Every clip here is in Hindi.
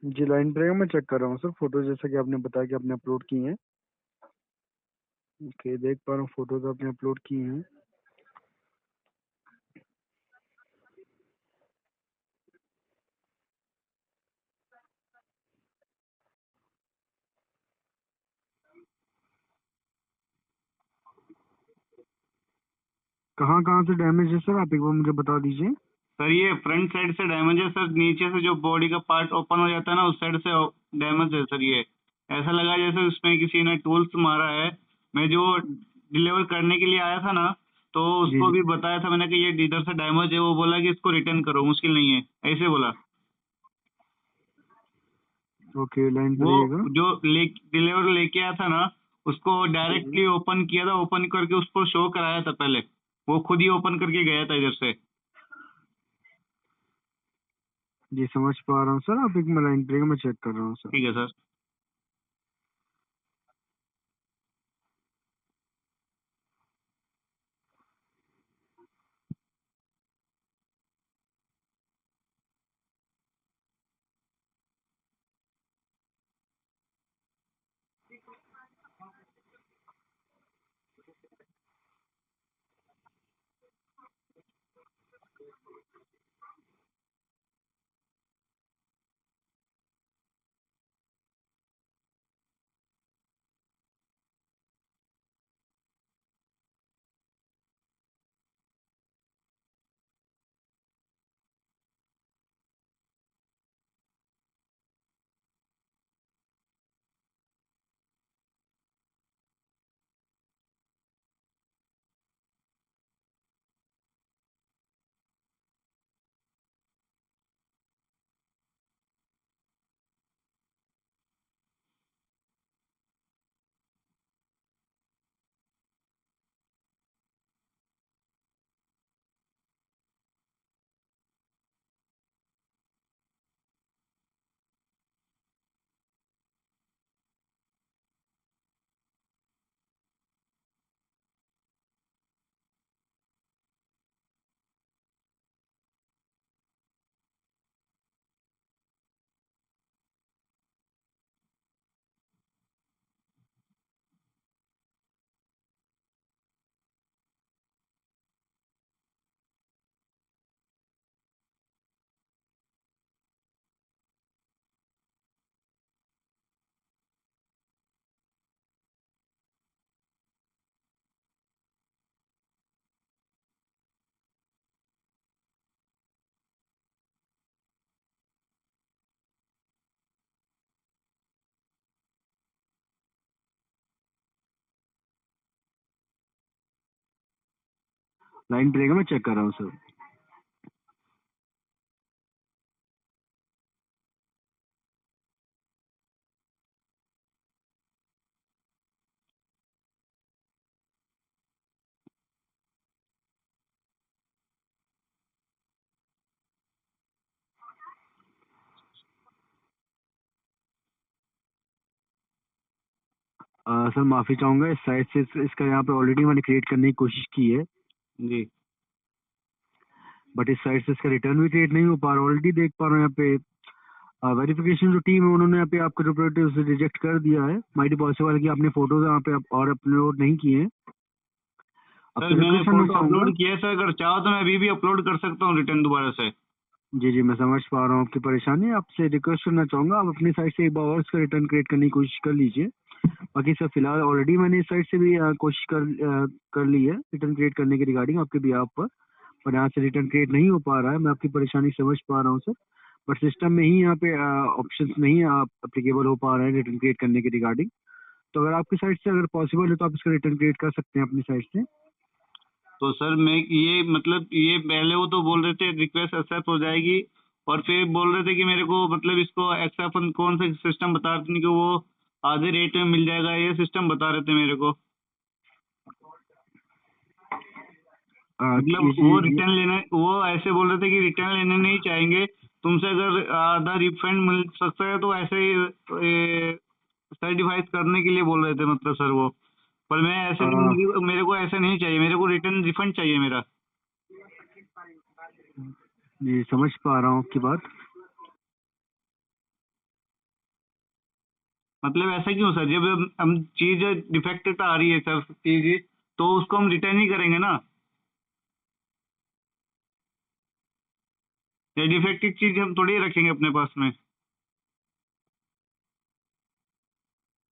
जी लाइन पे रहेगा, मैं चेक कर रहा हूँ सर। फोटो जैसा कि आपने बताया कि आपने अपलोड की हैं। ओके, देख पा रहा हूँ फोटोज आपने अपलोड की हैं। कहाँ कहाँ से डैमेज है सर, आप एक बार मुझे बता दीजिए। सर ये फ्रंट साइड से डैमेज है सर, नीचे से जो बॉडी का पार्ट ओपन हो जाता है ना उस साइड से डैमेज है सर। ये ऐसा लगा जैसे उसमें किसी ने टूल्स मारा है। मैं जो डिलीवर करने के लिए आया था ना, तो जी उसको जी। भी बताया था मैंने कि ये इधर से डैमेज है। वो बोला कि इसको रिटर्न करो, मुश्किल नहीं है, ऐसे बोला। ओके, लाइन पे वो रहिएगा। जो डिलीवर लेके आया था ना, उसको जी जी। डायरेक्टली ओपन किया था, ओपन करके उसको शो कराया था पहले। वो खुद ही ओपन करके गया था इधर से। जी समझ पा रहा हूँ सर, आप एक मैं लाइन पे रहिएगा, मैं चेक कर रहा हूँ सर। ठीक है सर। लाइन पे रहिएगा, मैं चेक कर रहा हूँ सर। सर माफी चाहूंगा, इस साइट से इसका यहाँ पे ऑलरेडी मैंने क्रिएट करने की कोशिश की है, जी बट इस साइट से इसका रिटर्न भी क्रिएट नहीं हो पा रहा। ऑलरेडी देख पा रहा हूँ यहाँ पे वेरिफिकेशन जो टीम है उन्होंने यहाँ पे आपका जो प्रोडक्ट है उसे रिजेक्ट कर दिया है। माइट पॉसिबल है कि आपने फोटोज यहाँ पे और अपलोड नहीं किए हैं। सर, आपसे मैंने रिक्वेस्ट करना फोटो चाहूंगा। अपलोड किया है सर। अगर चाहो तो मैं अभी भी अपलोड कर सकता हूँ रिटर्न दोबारा से। जी जी, मैं समझ पा रहा हूँ आपकी परेशानी। आपसे रिक्वेस्ट करना चाहूंगा, आप अपनी साइट से एक बार और इसका रिटर्न क्रिएट करने की कोशिश कर लीजिए। बाकी सर फिलहाल ऑलरेडी मैंने इस साइट से भी कोशिश कर ली है रिटर्न क्रिएट करने के रिगार्डिंग आपके भी आप पर यहाँ से रिटर्न क्रिएट नहीं हो पा रहा है। मैं आपकी परेशानी समझ पा रहा हूँ सर, बट सिस्टम में ही यहाँ पे ऑप्शंस नहीं अप्लीकेबल हो पा रहे हैं रिटर्न क्रिएट करने के रिगार्डिंग। तो अगर आपकी साइट से अगर पॉसिबल है तो आप इसका रिटर्न क्रिएट कर सकते हैं अपनी साइट से। तो सर मैं ये मतलब ये पहले वो तो बोल रहे थे रिक्वेस्ट एक्सेप्ट हो जाएगी, और फिर बोल रहे थे कि मेरे को मतलब इसको एक्सेप्ट कौन सा सिस्टम बता रहे थे कि वो आधे रेट में मिल जाएगा, ये सिस्टम बता रहे थे मेरे को। मतलब ये वो जी रिटर्न लेने, वो ऐसे बोल रहे थे कि रिटर्न लेने नहीं चाहेंगे तुमसे, अगर आधा रिफंड मिल सकता है तो ऐसे ही सर्टिफाइड करने के लिए बोल रहे थे मतलब सर वो। पर मैं ऐसे नहीं, मेरे को ऐसा नहीं चाहिए, मेरे को रिटर्न रिफंड चाहिए मेरा। जी समझ पा रहा हूँ आपकी बात। मतलब ऐसा क्यों सर, जब हम चीज डिफेक्टेड आ रही है सर चीज, तो उसको हम रिटर्न ही करेंगे ना, या डिफेक्टिव चीज हम थोड़ी रखेंगे अपने पास में।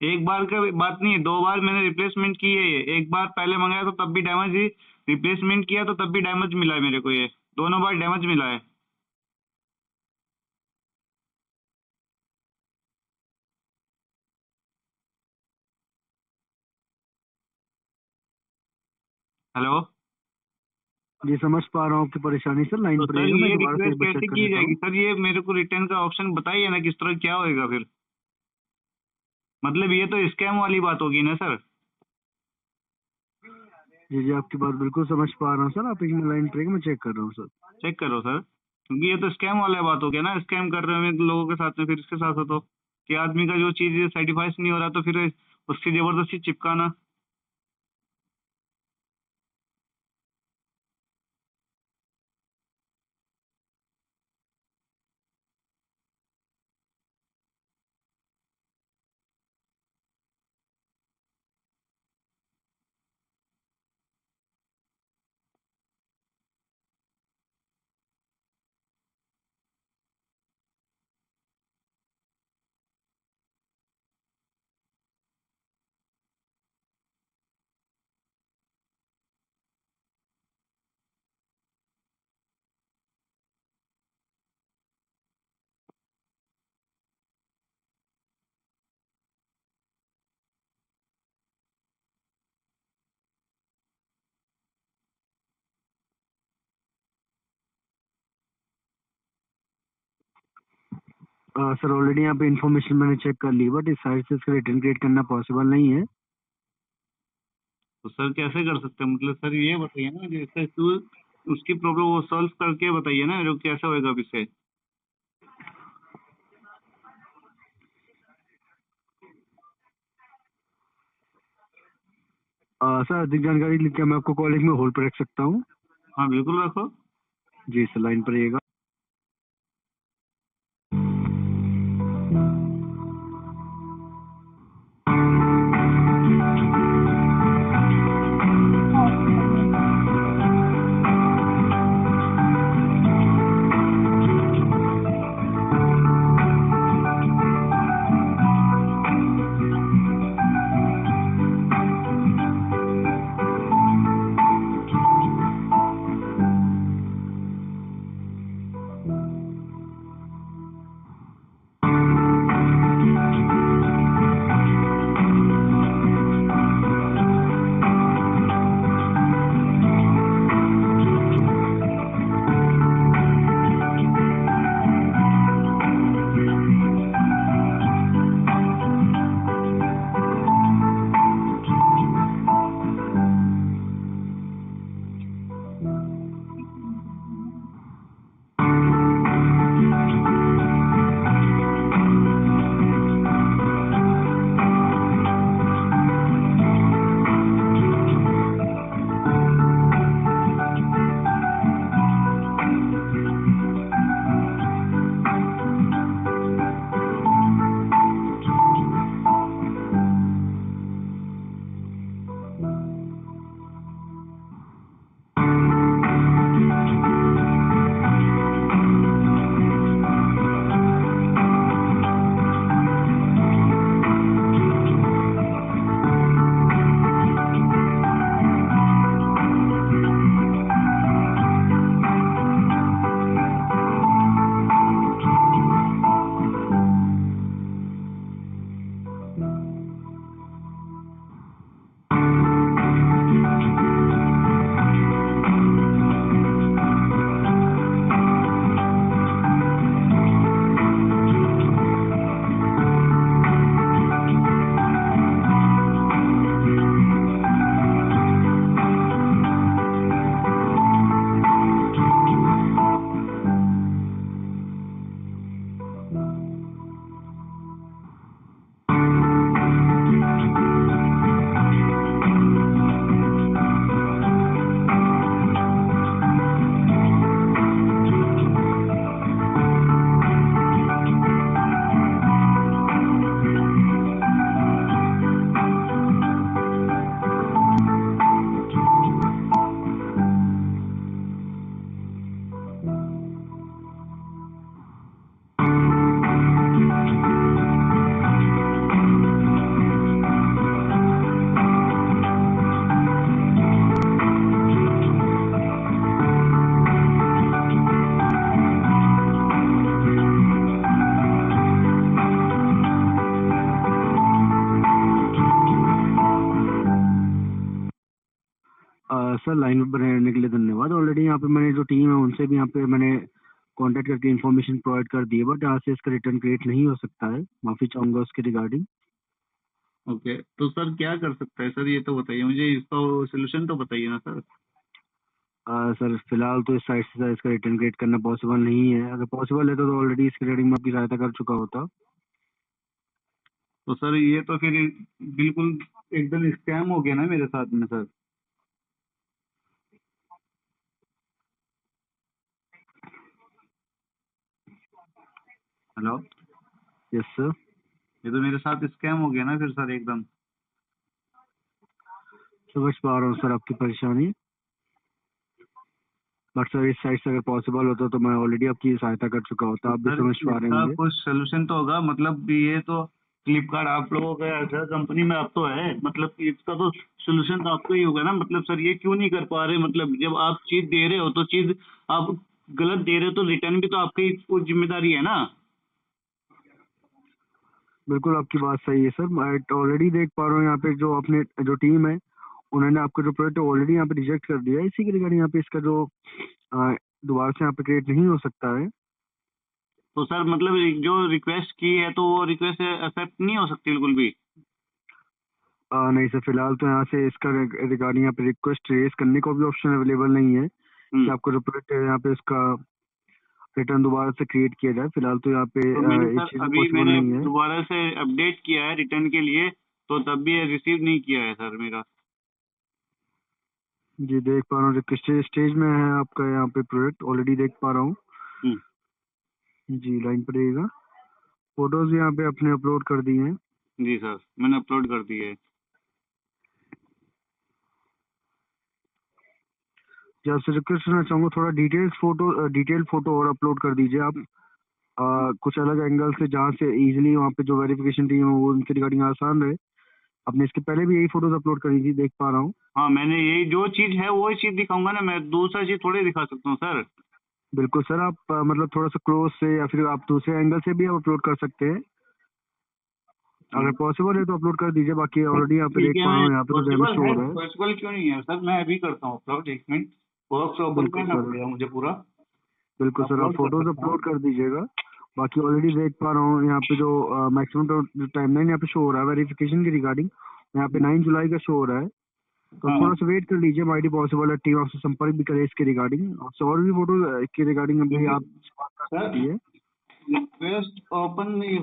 एक बार का बात नहीं है, 2 बार मैंने रिप्लेसमेंट की है ये। एक बार पहले मंगाया तो तब भी डैमेज ही, रिप्लेसमेंट किया तो तब भी डैमेज मिला है मेरे को, ये दोनों बार डैमेज मिला है। हेलो। जी समझ पा रहा हूँ आपकी परेशानी सर, लाइन तो पर सर रहिएगा, मैं ये दोबारा से एक रिक्वेस्ट बार कैसे चेक कर की लेता जाएगी हूँ। सर, ये मेरे को रिटर्न का ऑप्शन बताइए ना, किस तरह क्या होएगा फिर। मतलब ये तो स्कैम वाली बात होगी ना सर। जी जी आपकी बात बिल्कुल समझ पा रहा हूँ सर, आप एक मिनट लाइन पर रहिएगा, मैं चेक कर रहा हूँ सर। चेक करो सर, क्योंकि ये तो स्कैम वाला बात हो गया ना, स्कैम कर रहे हैं लोगों के साथ में, फिर इसके साथ हो तो कि आदमी का जो चीज सर्टिफाइड नहीं हो रहा तो फिर उसकी जबरदस्ती चिपकाना। सर ऑलरेडी यहाँ पे इन्फॉर्मेशन मैंने चेक कर ली, बट इस साइट से इसका रिटर्न क्रिएट करना पॉसिबल नहीं है। तो सर कैसे कर सकते हैं, मतलब सर ये बताइए ना, जैसे क्यों उसकी प्रॉब्लम वो सॉल्व करके बताइए ना मेरे को, कैसे होएगा अब इससे। सर अधिक जानकारी के लिए मैं आपको कॉलेज में होल्ड पर रख सकता हूँ? हाँ बिल्कुल रखो। जी सर, लाइन पर रहिएगा। सर लाइन पर बने रहने के लिए धन्यवाद। ऑलरेडी यहाँ पे मैंने जो टीम है उनसे भी यहाँ पे मैंने कांटेक्ट करके इन्फॉर्मेशन प्रोवाइड कर दी है, बट यहाँ से इसका रिटर्न क्रिएट नहीं हो सकता है। माफी चाहूंगा उसके रिगार्डिंग। ओके, तो सर क्या कर सकता है सर, ये तो बताइए मुझे, इसका सोल्यूशन तो बताइए ना सर। सर फिलहाल तो इस साइड से सर इसका रिटर्न क्रिएट करना पॉसिबल नहीं है। अगर पॉसिबल है तो ऑलरेडी इसके रिगार्डिंग में आपकी सहायता कर चुका होता। तो सर ये तो फिर बिल्कुल एकदम स्कैम हो गया ना मेरे साथ में सर। Hello, yes sir. ये तो मेरे साथ स्कैम हो गया ना फिर सर एकदम। समझ पा रहा हूँ सर आपकी परेशानी, बट सर इस साइड से अगर पॉसिबल होता तो मैं ऑलरेडी आपकी सहायता कर चुका होता। आप भी सर समझ पा रहे इसका होंगे। कुछ सोल्यूशन तो होगा, मतलब ये तो फ्लिपकार्ट आप लोगों का ऐसा कंपनी में आप तो है, मतलब कि इसका तो सोल्यूशन तो आपको ही होगा ना। मतलब सर ये क्यों नहीं कर पा रहे, मतलब जब आप चीज दे रहे हो तो चीज आप गलत दे रहे हो तो रिटर्न भी तो आपकी कुछ जिम्मेदारी है ना। बिल्कुल आपकी बात सही है सर। मैं ऑलरेडी देख पा रहा हूँ यहाँ पे जो अपने जो टीम है उन्होंने आपका जो प्रोडक्ट ऑलरेडी यहाँ पे रिजेक्ट कर दिया है। इसी के रिगार्डिंग यहाँ पे इसका जो दोबारा से यहाँ पे क्रिएट नहीं हो सकता है। तो सर मतलब जो रिक्वेस्ट की है तो वो रिक्वेस्ट एक्सेप्ट नहीं हो सकती बिल्कुल भी। नहीं सर, फिलहाल तो यहाँ से इसका रिगार्डिंग यहाँ पे रिक्वेस्ट रेज करने का भी ऑप्शन अवेलेबल नहीं है कि आपका जो प्रोडक्ट है यहाँ पे इसका रिटर्न दोबारा से क्रिएट किया जाए। फिलहाल तो यहाँ पे तो मैंने ये सर चीज़ अभी पॉसिबल मैंने नहीं है। दोबारा से अपडेट किया है रिटर्न के लिए, तो तब भी रिसीव नहीं किया है सर मेरा। जी देख पा रहा हूँ, जो स्टेज में है आपका यहाँ पे प्रोडक्ट ऑलरेडी देख पा रहा हूँ। जी लाइन पर रहिएगा। फोटोज यहाँ पे अपने अपलोड कर दिए हैं। जी सर, मैंने अपलोड कर दिया है। जी आपसे रिक्वेस्ट करना चाहूँगा, थोड़ा डिटेल फोटो और अपलोड कर दीजिए आप। कुछ अलग एंगल से जहाँ से इजीली वहाँ पे जो वेरिफिकेशन टीम है वो उनके रिगार्डिंग आसान रहे। आपने इसके पहले भी यही फोटोज अपलोड करी थी, देख पा रहा हूँ। हाँ, मैंने यही जो चीज है वही चीज दिखाऊंगा ना, मैं दूसरा चीज थोड़ी दिखा सकता हूँ सर। बिल्कुल सर, आप मतलब थोड़ा सा क्लोज से या फिर आप दूसरे एंगल से भी आप अपलोड कर सकते हैं। अगर पॉसिबल है तो अपलोड कर दीजिए। बाकी ऑलरेडी यहाँ पे ठीक देख है, पा रहा मैं हूँ यहाँ पे तो डैमेज पॉसिबल शो है, हो रहा है। पॉसिबल क्यों नहीं है सर, मैं अभी करता हूँ अपलोड, 1 मिनट। बॉक्स ओपन बिल्कुल करना सर। पड़ेगा मुझे पूरा। बिल्कुल सर, आप अपलोड कर फोटोज सकता हूँ। अपलोड कर दीजिएगा। बाकी ऑलरेडी देख पा रहा हूँ यहाँ पे जो मैक्सिमम जो टाइमलाइन यहाँ पे शो हो रहा है वेरिफिकेशन के रिगार्डिंग, यहाँ पे 9 जुलाई का शो हो रहा है। तो आप हाँ, थोड़ा सा वेट कर लीजिए। माइटी पॉसिबल है टीम आपसे संपर्क भी करे इसके रिगार्डिंग। आपसे और भी फोटो के रिगार्डिंग अभी आप बात कर सर सकती है। रिक्वेस्ट ओपन नहीं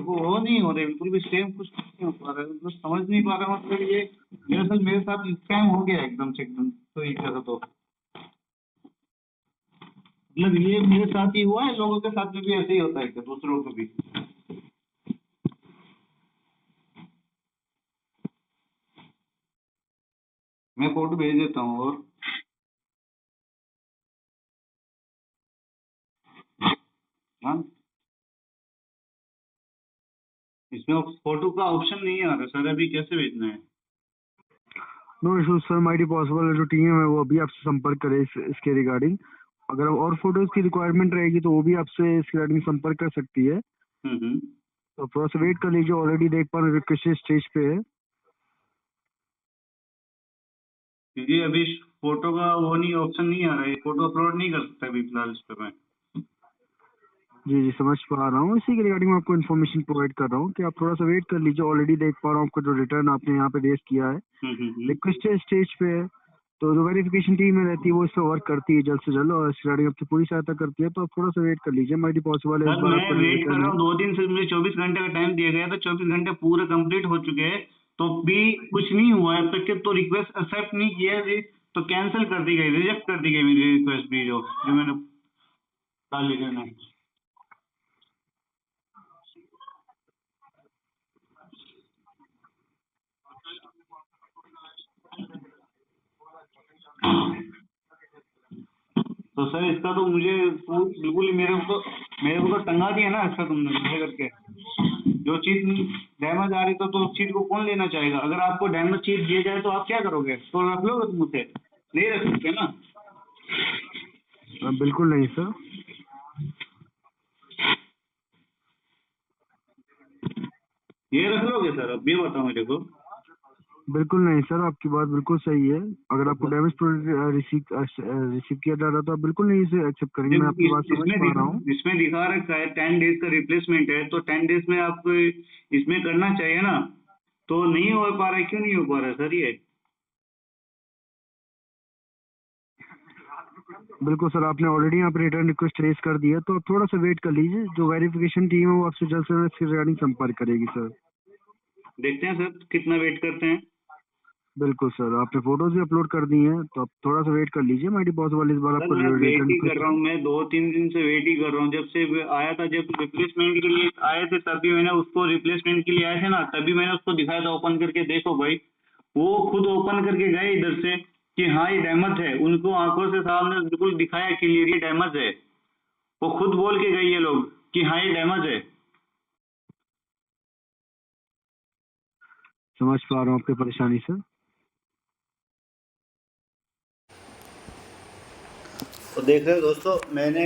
हो रहे, बिल्कुल भी सेम कुछ नहीं हो पा रहा है, मतलब समझ नहीं पा रहा, मतलब ये दरअसल मेरे साथ स्कैम हो गया एकदम से, एकदम तो एक तरह तो मतलब ये मेरे साथ ही हुआ है, लोगों के साथ में भी ऐसे ही होता है क्या, दूसरों को भी। मैं फोटो भेज देता हूँ। और हाँ, इसमें फोटो का ऑप्शन नहीं आ रहा सर, अभी कैसे भेजना है। No issues sir, mighty possible है जो टीम है वो अभी आपसे संपर्क करे इसके रिगार्डिंग। अगर और फोटोज की रिक्वायरमेंट रहेगी तो वो भी आपसे इसके रिगार्डिंग संपर्क कर सकती है। हम्म। तो थोड़ा सा वेट कर लीजिए। ऑलरेडी देख पा रहे रिक्वेस्ट स्टेज पे है। क्योंकि अभी फोटो का वो नहीं, ऑप्शन नहीं आ रहा है, फोटो अपलोड नहीं कर सकता अभी फिलहाल इस पे मैं। जी जी समझ पा रहा हूँ। इसी के रिगार्डिंग मैं आपको इन्फॉर्मेशन प्रोवाइड कर रहा हूँ कि आप थोड़ा सा वेट कर लीजिए। ऑलरेडी देख पा रहा हूँ आपको जो रिटर्न आपने यहाँ पे रेस किया है, रिक्वेस्ट स्टेज पे है। तो जो वेरिफिकेशन टीम में रहती है वो इस पर वर्क करती है जल्द से जल्द और इस रिगार्डिंग आपकी पूरी सहायता करती है। तो आप थोड़ा सा वेट कर लीजिए। माइटी पॉसिबल है इस सर बार मैं आपका जो वेट कर रिटर्न रहा है। हूँ 2 दिन से, मुझे 24 घंटे का टाइम दिया गया था, 24 घंटे पूरे कंप्लीट हो चुके हैं तो भी कुछ नहीं हुआ है अब तक के। तो रिक्वेस्ट एक्सेप्ट नहीं किया है, तो कैंसिल कर दी गई, रिजेक्ट कर दी गई मेरी रिक्वेस्ट भी, जो मैंने डाली थी ना। तो सर इसका तो मुझे बिल्कुल ही मेरे को तो टंगा दिया ना इसका तुमने मुझे करके। जो चीज डैमेज आ रही तो उस चीज को कौन लेना चाहेगा। अगर आपको डैमेज चीज दिया जाए तो आप क्या करोगे, तो रख लोगे तुम उसे, नहीं रख सकते ना। बिल्कुल नहीं सर। ये रख लोगे सर, अब ये बताओ मेरे को। बिल्कुल नहीं सर, आपकी बात बिल्कुल सही है। अगर आपको डैमेज प्रोडक्ट रिसीव किया जा रहा है तो आप बिल्कुल नहीं इसे एक्सेप्ट करेंगे। मैं आपकी बात समझ पा रहा हूँ। इसमें दिखा रखा है 10 डेज का रिप्लेसमेंट है, तो 10 डेज में आपको इसमें करना चाहिए ना, तो नहीं हो पा रहा है। क्यों नहीं हो पा रहा है सर ये? बिल्कुल सर, आपने ऑलरेडी यहाँ पे रिटर्न रिक्वेस्ट रेज कर दिया, तो आप थोड़ा सा वेट कर लीजिए। जो वेरिफिकेशन टीम है वो आपसे जल्द से जल्द इसके रिगार्डिंग संपर्क करेगी सर। देखते हैं सर कितना वेट करते हैं। बिल्कुल सर, आपने फोटोज भी अपलोड कर दी हैं, तो आप थोड़ा सा वेट कर लीजिए। माइटी पॉसिबल इस बार सर आपको मैं वेट रिटर्न ही कर रिक्वेस्ट। रहा हूँ, मैं 2-3 दिन से वेट ही कर रहा हूँ। जब से आया था, जब रिप्लेसमेंट के लिए आए थे तभी मैंने उसको, रिप्लेसमेंट के लिए आए थे ना, तभी मैंने उसको दिखाया था ओपन करके, देखो भाई। वो खुद ओपन करके गए इधर से कि हाँ ये डैमेज है, उनको आंखों से सामने बिल्कुल दिखाया क्लियर ये डैमेज है। वो खुद बोल के गए ये लोग कि हाँ ये डैमेज है। समझ पा रहा हूँ आपकी परेशानी सर। तो देख रहे हो दोस्तों, मैंने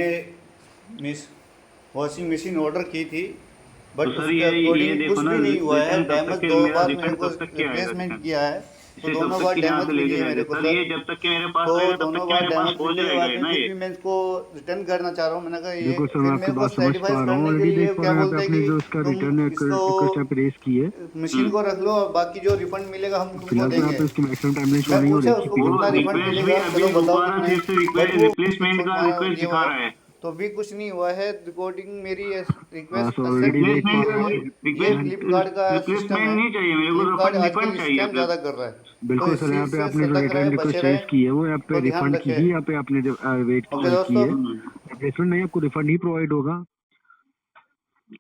वॉशिंग मशीन ऑर्डर की थी, तो बट सर उसके ये अकॉर्डिंग देखो कुछ ना, भी नहीं हुआ है। रिटर्न कब डैमेज तक के, 2 मेरा बार मेरे रिफंड को कब तक के आएगा रिप्लेसमेंट रिटर्न? किया है, तो इसे कब दोनों तक बार के यहाँ डैमेज से मिली लेके है जाएंगे मेरे को सर? सर। ये जब तक के मेरे पास तो आएगा तब तक दोनों के बार मेरे पास डैमेज पहुंच मिलने के बाद जाएगा में ना फिर ये। भी मैं इसको रिटर्न करना चाह रहा हूँ। मैंने कहा ये बिल्कुल सर, फिर मैं मेरे आपकी को बात समझ सर्टिफाइज पा रहा हूँ। करने के ऑलरेडी लिए देख पा क्या रहे हैं यहाँ पे बोलते हैं आपने कि जो इसका तुम रिटर्न इसको रिक्वेस्ट यहाँ पे रेज की है। मशीन को रख लो और बाकी जो रिफंड मिलेगा हम तुमको फिलहाल तो यहाँ देंगे। पे उसकी मैक्सिमम टाइमलाइन शो मैं नहीं हो पूछा रही थी उसको वो कितना पेमेंट की। रिफंड रिक्वेस्ट भी मिलेगा, अभी चलो बताओ दोबारा कितना है। फिर से बट वो रिप्लेसमेंट का रिक्वेस्ट ये दिखा हुआ रहा है। तो भी कुछ नहीं हुआ है। रिकॉर्डिंग मेरी हाँ रिक्वेस्ट सर, एक्सेप्ट ऑलरेडी नहीं देख पा की रिप्लेसमेंट रहा है। हूँ। ये मैं फ्लिपकार्ट का सिस्टम रिप्लेसमेंट है। नहीं चाहिए मेरे को, फ्लिपकार्ट रिफंड आजकल चाहिए स्कैम अपने। ज़्यादा कर रहा है, तो बिल्कुल इस सर, यहाँ चीज़ पे से आपने जो सतर्क रहे, रिटर्न बचे रिक्वेस्ट रहे, रेज की है वो यहाँ पे तो ध्यान रिफंड की रखें। ही यहाँ पे आपने वेट ओके की दोस्तों। है। रिप्लेसमेंट नहीं, आपको रिफंड ही प्रोवाइड होगा।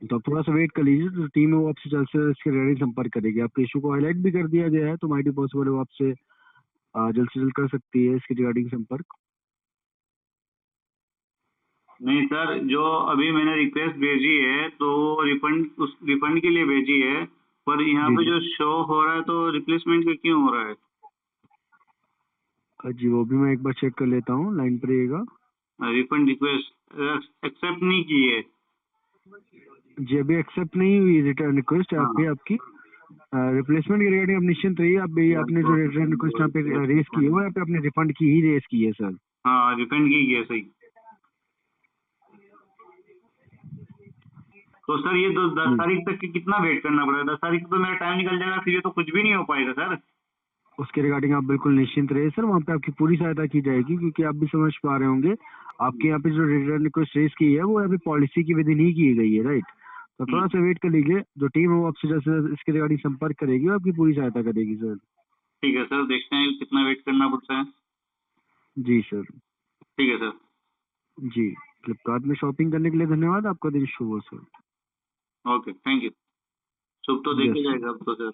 तो आप थोड़ा सा वेट कर लीजिए। तो टीम है वो आपसे जल्द से जल्द इसके रिगार्डिंग संपर्क करेगी। आपके इशू को हाईलाइट भी कर दिया गया है, तो माइटी पॉसिबल है वो आपसे जल्द से जल्द कर सकती है इसके रिगार्डिंग संपर्क। नहीं सर, जो अभी मैंने रिक्वेस्ट भेजी है तो रिफंड, उस रिफंड के लिए भेजी है, पर यहाँ जी पे जी। जो शो हो रहा है तो रिप्लेसमेंट का क्यों हो रहा है? जी, वो भी मैं एक बार चेक कर लेता हूँ, लाइन पर रहिएगा। रिफंड रिक्वेस्ट एक्सेप्ट नहीं की है। जी, अभी एक्सेप्ट नहीं हुई रिटर्न रिक्वेस्ट यहाँ पे हाँ, आपकी। रिप्लेसमेंट के रिगार्डिंग आप निश्चिंत रहिए। आप भी यार आपने जो रिटर्न रिक्वेस्ट यहाँ पे रेज की है वो यहाँ पे आपने रिफंड की ही रेज की है सर। हाँ, रिफंड की है सही। तो सर ये 10 जी, तारीख तक की कितना वेट करना पड़ेगा? 10 तारीख को तो मेरा टाइम निकल जाएगा, फिर ये तो कुछ भी नहीं हो पाएगा सर। उसके रिगार्डिंग आप बिल्कुल निश्चिंत रहिए सर। वहाँ पे आपकी पूरी सहायता की जाएगी, क्योंकि आप भी समझ पा रहे होंगे आपके यहाँ पे जो रिटर्न रिक्वेस्ट रेज की है वो यहाँ पे पॉलिसी की विधि नहीं की गई है, राइट। तो थोड़ा सा वेट कर लीजिए। जो टीम है वो आपसे जल्द से जल्द इसके रिगार्डिंग संपर्क करेगी और आपकी पूरी सहायता करेगी सर। ठीक है सर, देखते हैं कितना वेट करना पड़ता है। जी सर। ठीक है सर। जी, फ्लिपकार्ट में शॉपिंग करने के लिए धन्यवाद। आपका दिन शुभ हो सर। Okay, thank you. शुभ तो यस देखे सर। जाएगा अब तो सर।